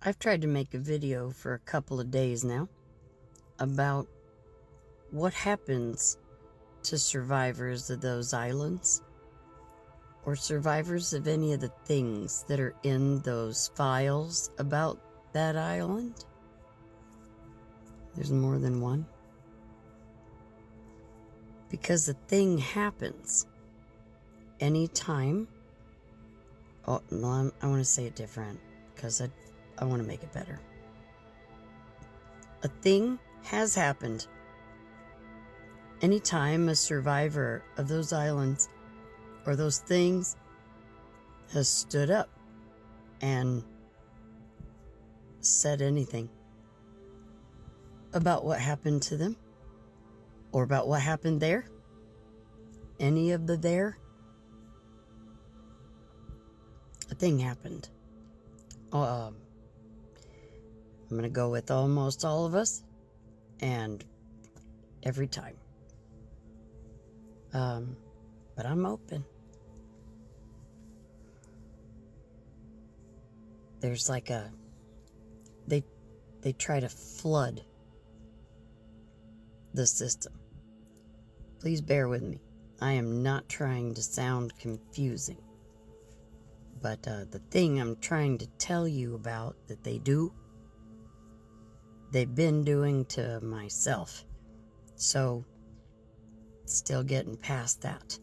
I've tried to make a video for a couple of days now about what happens to survivors of those islands or survivors of any of the things that are in those files about that island. There's more than one. Because the thing happens anytime. Oh, no, I want to say it different because I want to make it better. A thing has happened anytime a survivor of those islands or those things has stood up and said anything about what happened to them or about what happened there. Any of the there. A thing happened. I'm going to go with almost all of us and every time. But I'm open. There's like they try to flood the system. Please bear with me. I am not trying to sound confusing. But the thing I'm trying to tell you about that they've been doing to myself. So, still getting past that.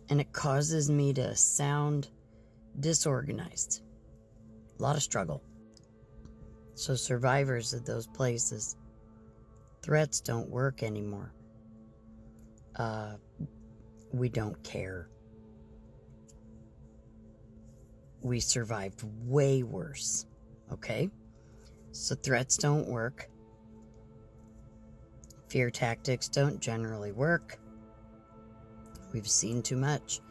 And it causes me to sound disorganized. A lot of struggle. So survivors of those places, threats don't work anymore. We don't care. We survived way worse, okay? So threats don't work. Fear tactics don't generally work. We've seen too much,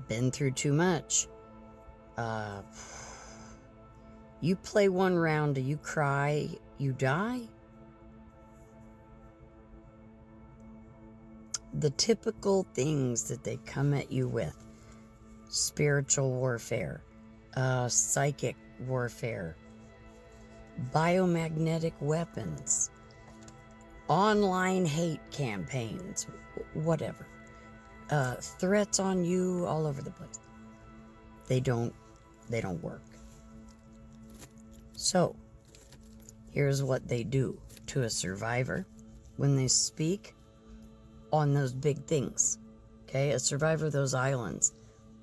been through too much. You play one round, you cry, you die. The typical things that they come at you with: spiritual warfare, psychic warfare, biomagnetic weapons, online hate campaigns, whatever. Threats on you all over the place. They don't work. So, here's what they do to a survivor when they speak on those big things. Okay, a survivor of those islands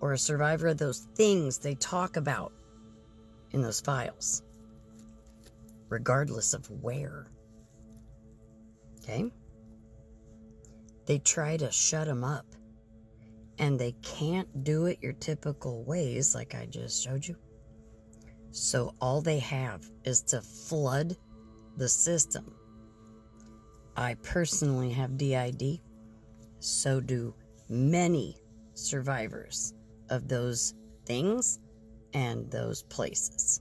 or a survivor of those things they talk about in those files, regardless of where. Okay? They try to shut them up, and they can't do it your typical ways like I just showed you. So all they have is to flood the system. I personally have DID. So do many survivors of those things and those places.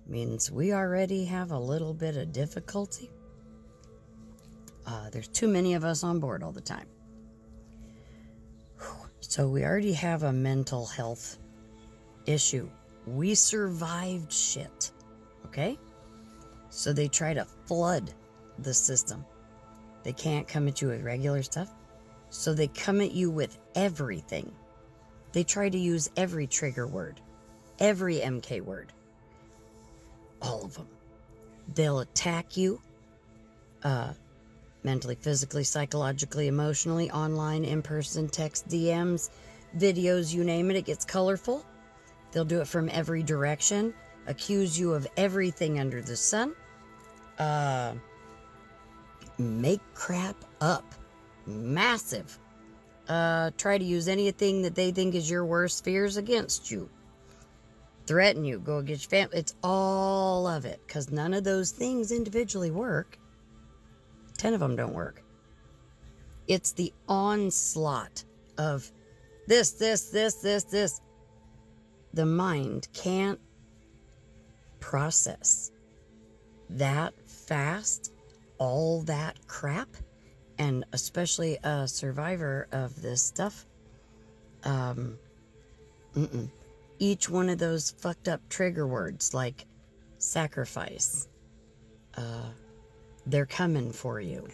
Means we already have a little bit of difficulty. There's too many of us on board all the time. So we already have a mental health issue. We survived shit. Okay? So they try to flood the system. They can't come at you with regular stuff. So they come at you with everything. They try to use every trigger word, every MK word. All of them. They'll attack you mentally, physically, psychologically, emotionally, online, in person, text, DMs, videos, you name it. It gets colorful. They'll do it from every direction, accuse you of everything under the sun, make crap up. Massive. Try to use anything that they think is your worst fears against you. Threaten you. Go get your family. It's all of it. Because none of those things individually work. 10 of them don't work. It's the onslaught of this. The mind can't process that fast all that crap. And especially a survivor of this stuff. Each one of those fucked up trigger words like sacrifice. They're coming for you,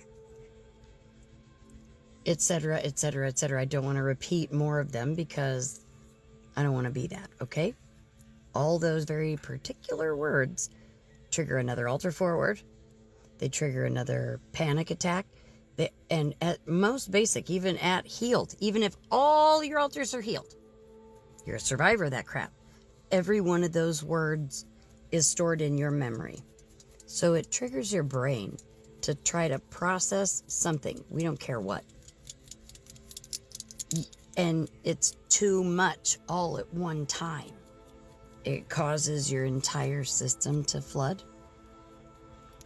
etc., etc., etc. I don't want to repeat more of them because I don't want to be that, okay? All those very particular words trigger another alter forward. They trigger another panic attack. And at most basic, even at healed, even if all your alters are healed, you're a survivor of that crap. Every one of those words is stored in your memory. So it triggers your brain to try to process something. We don't care what. And it's too much all at one time. It causes your entire system to flood.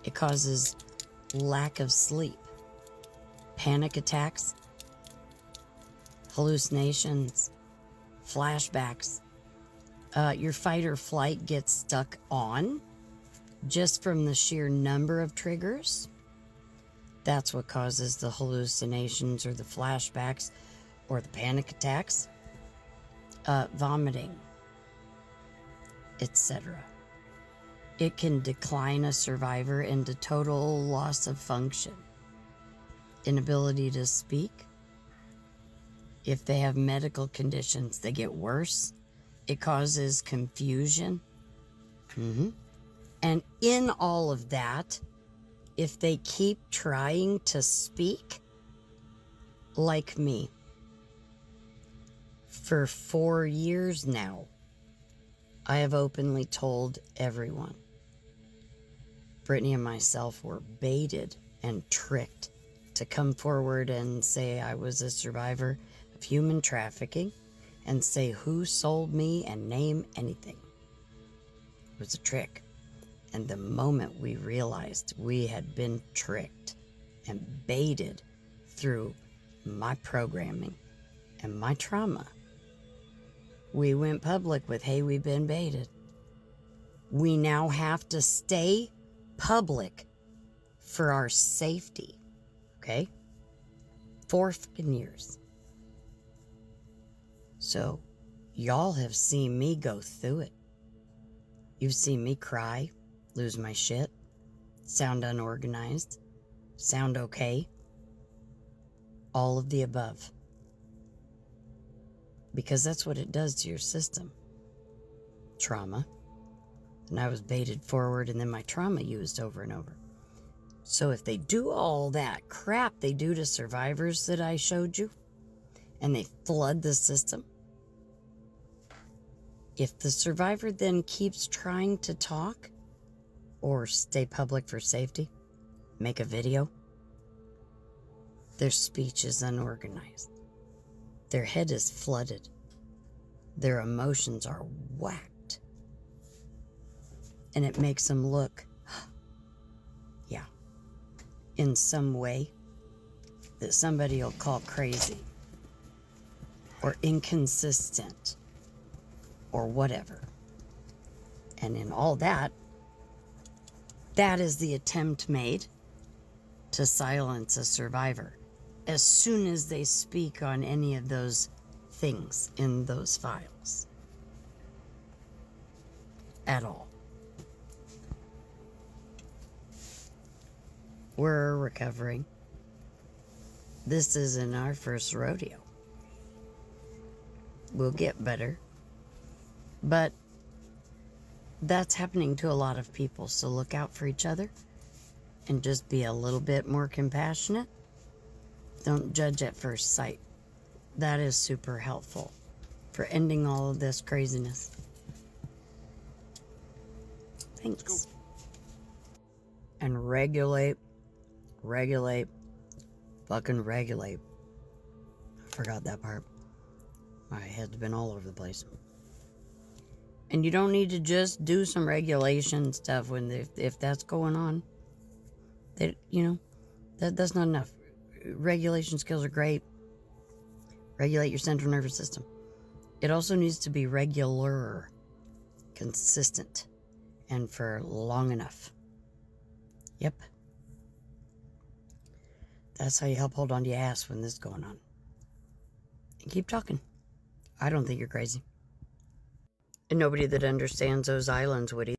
It causes lack of sleep, panic attacks, hallucinations, flashbacks. Your fight or flight gets stuck on just from the sheer number of triggers. That's what causes the hallucinations or the flashbacks or the panic attacks, vomiting, etc. It can decline a survivor into total loss of function, inability to speak. If they have medical conditions, they get worse. It causes confusion. And in all of that, if they keep trying to speak, like me, for 4 years now, I have openly told everyone. Brittany and myself were baited and tricked to come forward and say I was a survivor of human trafficking and say who sold me and name anything. It was a trick. And the moment we realized we had been tricked and baited through my programming and my trauma, we went public with, hey, we've been baited. We now have to stay public for our safety, okay? 4 fucking years. So, y'all have seen me go through it. You've seen me cry, lose my shit, sound unorganized, sound okay. All of the above. Because that's what it does to your system. Trauma. And I was baited forward and then my trauma used over and over. So if they do all that crap they do to survivors that I showed you, and they flood the system, if the survivor then keeps trying to talk or stay public for safety, make a video, their speech is unorganized. Their head is flooded. Their emotions are whacked. And it makes them look, yeah, in some way that somebody will call crazy or inconsistent or whatever. And in all that, that is the attempt made to silence a survivor as soon as they speak on any of those things in those files. At all. We're recovering. This isn't our first rodeo. We'll get better. But that's happening to a lot of people, so look out for each other and just be a little bit more compassionate. Don't judge at first sight. That is super helpful for ending all of this craziness. Thanks. And regulate, fucking regulate. I forgot that part. My head's been all over the place. And you don't need to just do some regulation stuff if that's going on. That, you know, that's not enough. Regulation skills are great. Regulate your central nervous system. It also needs to be regular, consistent, and for long enough. Yep. That's how you help hold on to your ass when this is going on. And keep talking. I don't think you're crazy. And nobody that understands those islands would either.